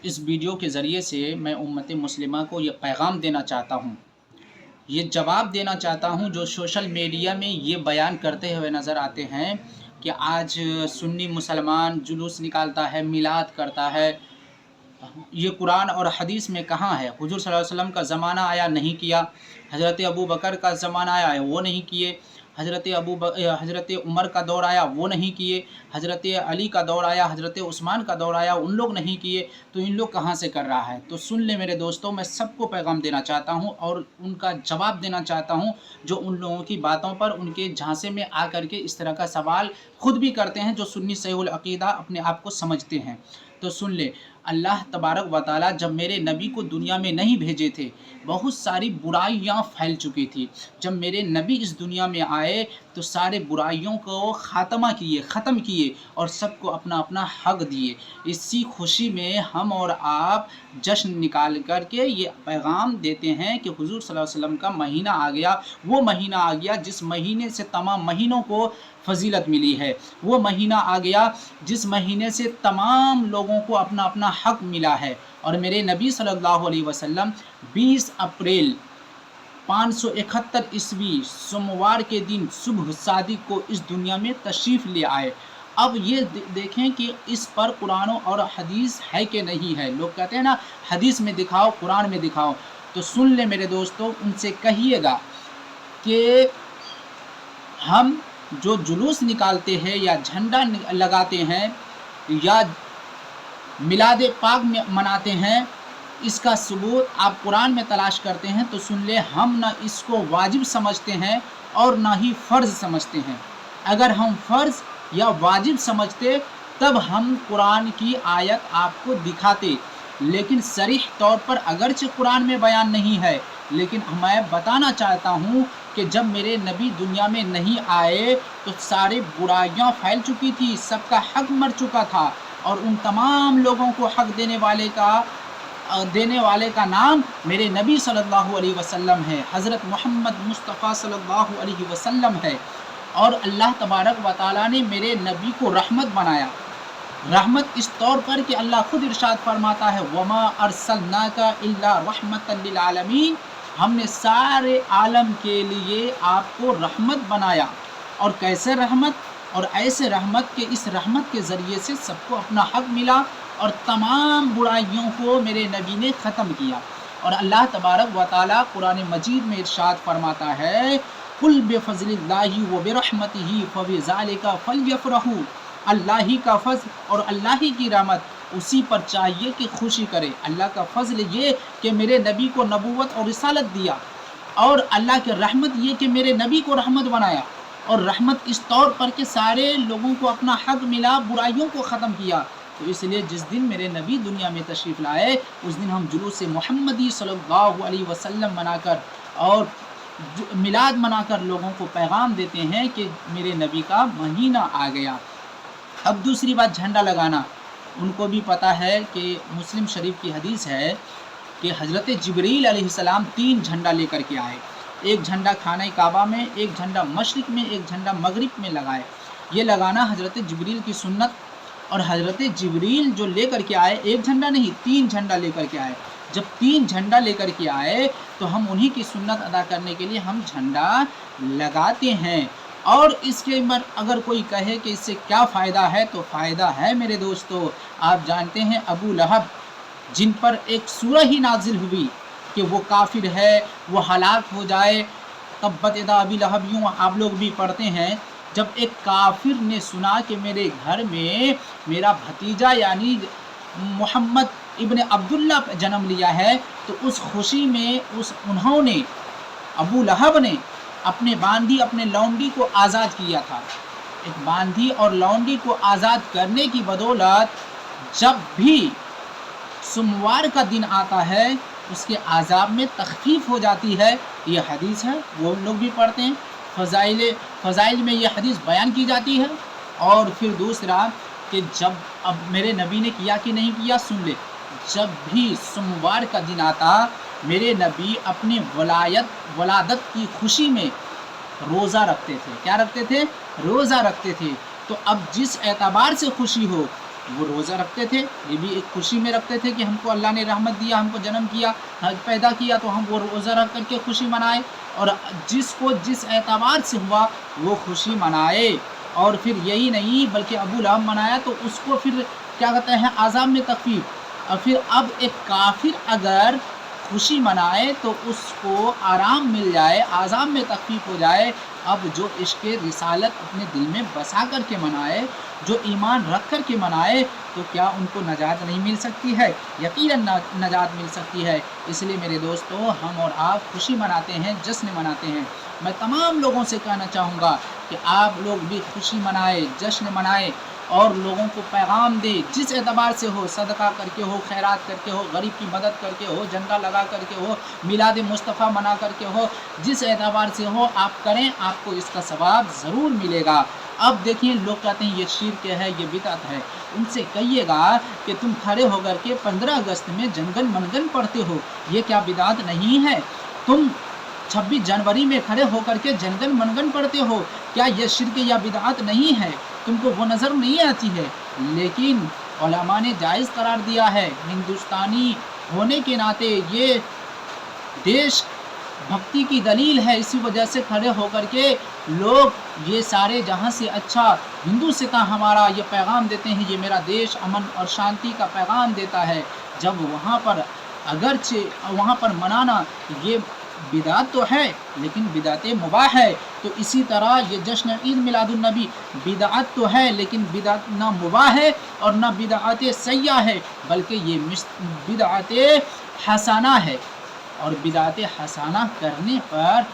इस वीडियो के ज़रिए से मैं उम्मत मुस्लिमा को ये पैगाम देना चाहता हूँ, ये जवाब देना चाहता हूँ जो सोशल मीडिया में ये बयान करते हुए नज़र आते हैं कि आज सुन्नी मुसलमान जुलूस निकालता है, मिलाद करता है। ये कुरान और हदीस में कहाँ है? हुज़ूर सल्लल्लाहु अलैहि वसल्लम का ज़माना आया, नहीं किया। हज़रत अबू बकर का ज़माना आया, वो नहीं किए। हज़रत उमर का दौर आया, वो नहीं किए। हज़रत अली का दौर आया, हज़रत उस्मान का दौर आया, उन लोग नहीं किए। तो इन लोग कहाँ से कर रहा है? तो सुन ले मेरे दोस्तों, मैं सबको पैगाम देना चाहता हूँ और उनका जवाब देना चाहता हूँ जो उन लोगों की बातों पर उनके झांसे में आकर के इस तरह का सवाल खुद भी करते हैं, जो सुन्नी सहीहुल अक़ीदा अपने आप को समझते हैं। तो सुन ले, अल्लाह तबारक व तआला जब मेरे नबी को दुनिया में नहीं भेजे थे, बहुत सारी बुराइयां फैल चुकी थी। जब मेरे नबी इस दुनिया में आए तो सारे बुराइयों को ख़त्म किए और सबको अपना अपना हक दिए। इसी खुशी में हम और आप जश्न निकाल कर के ये पैगाम देते हैं कि हुज़ूर सल्लल्लाहु अलैहि वसल्लम का महीना आ गया, वो महीना आ गया जिस महीने से तमाम महीनों को फजीलत मिली है। वो महीना आ गया जिस महीने से तमाम लोगों को अपना अपना हक मिला है। और मेरे नबी सल्लल्लाहु अलैहि वसल्लम 20 अप्रैल 571 ईस्वी सोमवार के दिन सुबह सादिक को इस दुनिया में तशरीफ़ ले आए। अब ये देखें कि इस पर कुरान और हदीस है कि नहीं है। लोग कहते हैं ना, हदीस में दिखाओ, कुरान में दिखाओ। तो सुन ले मेरे दोस्तों, उनसे कहिएगा कि हम जो जुलूस निकालते हैं या झंडा लगाते हैं या मिलाद पाक में मनाते हैं, इसका सबूत आप कुरान में तलाश करते हैं तो सुन ले, हम ना इसको वाजिब समझते हैं और ना ही फ़र्ज़ समझते हैं। अगर हम फ़र्ज़ या वाजिब समझते तब हम कुरान की आयत आपको दिखाते, लेकिन सरीह तौर पर अगरचे कुरान में बयान नहीं है, लेकिन मैं बताना चाहता हूँ कि जब मेरे नबी दुनिया में नहीं आए तो सारी बुराइयाँ फैल चुकी थी, सबका हक मर चुका था और उन तमाम लोगों को हक देने वाले का नाम मेरे नबी सल्लल्लाहु अलैहि वसल्लम है, हज़रत मोहम्मद मुस्तफ़ा सल्लल्लाहु अलैहि वसल्लम है। और अल्लाह तबारक व तआला ने मेरे नबी को रहमत बनाया। रहमत इस तौर पर कि अल्लाह खुद इरशाद फरमाता है, वमा अरसलनाका इल्ला रहमतन लिल आलमीन, हमने सारे आलम के लिए आपको रहमत बनाया। और कैसे रहमत? और ऐसे रहमत के इस रहमत के ज़रिए से सबको अपना हक मिला और तमाम बुराइयों को मेरे नबी ने ख़त्म किया। और अल्लाह तबारक व तआला कुरान मजीद में इरशाद फरमाता है, कुल बिफ़ज़लिल्लाहि व बिरहमतिही फ़बिज़ालिका फ़लयफ़रहू, अल्लाह ही का फ़ज़्ल और अल्लाह ही की रहमत, उसी पर चाहिए कि खुशी करे। अल्लाह का फ़ज़्ल ये कि मेरे नबी को नबूवत और रिसालत दिया, और अल्लाह की रहमत ये कि मेरे नबी को रहमत बनाया। और रहमत इस तौर पर कि सारे लोगों को अपना हक मिला, बुराइयों को ख़त्म किया। तो इसलिए जिस दिन मेरे नबी दुनिया में तशरीफ़ लाए उस दिन हम जुलूस मोहम्मदी सल्लल्लाहु अलैहि वसल्लम मनाकर और मिलाद मनाकर लोगों को पैगाम देते हैं कि मेरे नबी का महीना आ गया। अब दूसरी बात, झंडा लगाना। उनको भी पता है कि मुस्लिम शरीफ की हदीस है कि हज़रत जिब्रील अलैहिस्सलाम 3 झंडा लेकर के आए। एक झंडा खाना काबा में, एक झंडा मशरिक़ में, एक झंडा मगरिब में लगाए। ये लगाना हज़रत जिब्रील की सुन्नत। और हज़रत जिब्रील जो लेकर के आए, एक झंडा नहीं 3 झंडा लेकर के आए। जब 3 झंडा लेकर के आए तो हम उन्हीं की सुन्नत अदा करने के लिए हम झंडा लगाते हैं। और इसके अंदर अगर कोई कहे कि इससे क्या फ़ायदा है, तो फ़ायदा है मेरे दोस्तों। आप जानते हैं अबू लहब, जिन पर एक सूरह ही नाजिल हुई कि वो काफिर है, वो हलाक हो जाए, तब्बत यदा अबी लहब, यूँ आप लोग भी पढ़ते हैं। जब एक काफिर ने सुना कि मेरे घर में मेरा भतीजा यानी मोहम्मद इब्न अब्दुल्ला जन्म लिया है, तो उस खुशी में उन्होंने, अबू लहब ने अपने बांदी, अपने लौंडी को आज़ाद किया था। एक बांदी और लौंडी को आज़ाद करने की बदौलत जब भी सोमवार का दिन आता है उसके आज़ाब में तख़फ़ीफ़ हो जाती है। ये हदीस है, वो लोग भी पढ़ते हैं। फ़ज़ाइल में ये हदीस बयान की जाती है। और फिर दूसरा कि जब अब मेरे नबी ने किया कि नहीं किया, सुन ले। जब भी सोमवार का दिन आता, मेरे नबी अपनी वलादत की खुशी में रोज़ा रखते थे। क्या रखते थे? रोज़ा रखते थे। तो अब जिस एतबार से खुशी हो वो रोज़ा रखते थे, ये भी एक खुशी में रखते थे कि हमको अल्लाह ने रहमत दिया, हमको जन्म किया, पैदा किया, तो हम वो रोज़ा रख कर के खुशी मनाए, और जिसको जिस एतबार से हुआ वो खुशी मनाए। और फिर यही नहीं बल्कि अबू लहब मनाया तो उसको फिर क्या कहते हैं, अज़ाब में तख़फ़ीफ़। और फिर अब एक काफिर अगर खुशी मनाए तो उसको आराम मिल जाए, आज़ाब में तख़फ़ीफ़ हो जाए। अब जो इश्क़ रिसालत अपने दिल में बसा कर के मनाए, जो ईमान रख कर के मनाए, तो क्या उनको नजात नहीं मिल सकती है? यकीनन नजात मिल सकती है। इसलिए मेरे दोस्तों, हम और आप खुशी मनाते हैं, जश्न मनाते हैं। मैं तमाम लोगों से कहना चाहूँगा कि आप लोग भी खुशी मनाएं, जश्न मनाएं, और लोगों को पैगाम दे, जिस एतबार से हो, सदका करके हो, खैरात करके हो, गरीब की मदद करके हो, झंडा लगा करके हो, मिलाद मुस्तफ़ा मना करके हो, जिस एतबार से हो आप करें, आपको इसका सवाब ज़रूर मिलेगा। अब देखिए, लोग कहते हैं ये शिर्क है, ये बिदअत है। उनसे कहिएगा कि तुम खड़े होकर के 15 अगस्त में जनगण मनगण पढ़ते हो, ये क्या बिदअत नहीं है? तुम 26 जनवरी में खड़े होकर के जनगण मनगण पढ़ते हो, क्या ये शिर्क या बिदअत नहीं है? तुमको वो नज़र नहीं आती है? लेकिन उलमा ने जायज़ करार दिया है। हिंदुस्तानी होने के नाते ये देश भक्ति की दलील है, इसी वजह से खड़े होकर के लोग ये सारे जहाँ से अच्छा हिंदू से का हमारा ये पैगाम देते हैं, ये मेरा देश अमन और शांति का पैगाम देता है। जब वहाँ पर अगरचे वहाँ पर मनाना ये बिदात तो है, लेकिन बिदात मुबाह है। तो इसी तरह ये जश्न ईद मिलादुन्नबी बिदात तो है, लेकिन बिदात ना मुबाह है और ना बिदात सय्या है, बल्कि ये बिदात हसाना है। और बिदात हसाना करने पर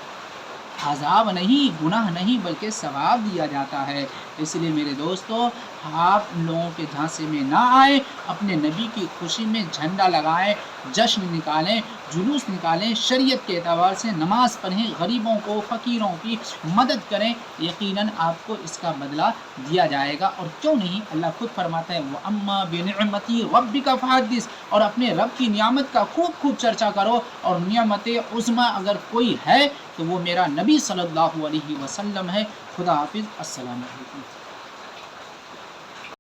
अज़ाब नहीं, गुनाह नहीं, बल्कि सवाब दिया जाता है। इसलिए मेरे दोस्तों, आप लोगों के झांसे में ना आए, अपने नबी की खुशी में झंडा लगाएं, जश्न निकालें, जुलूस निकालें, शरीयत के एतबार से नमाज़ पढ़ें, गरीबों को, फ़कीरों की मदद करें। यकीनन आपको इसका बदला दिया जाएगा। और क्यों नहीं, अल्लाह खुद फरमाता है, व अम्मा बिनिअमति रब्बिका फहद्दिस, और अपने रब की नियामत का खूब खूब चर्चा करो। और नियामत उज़्मा अगर कोई है तो वो मेरा नबी सल्लल्लाहु अलैहि वसल्लम है। खुदा हाफिज़। अस्सलामु अलैकुम।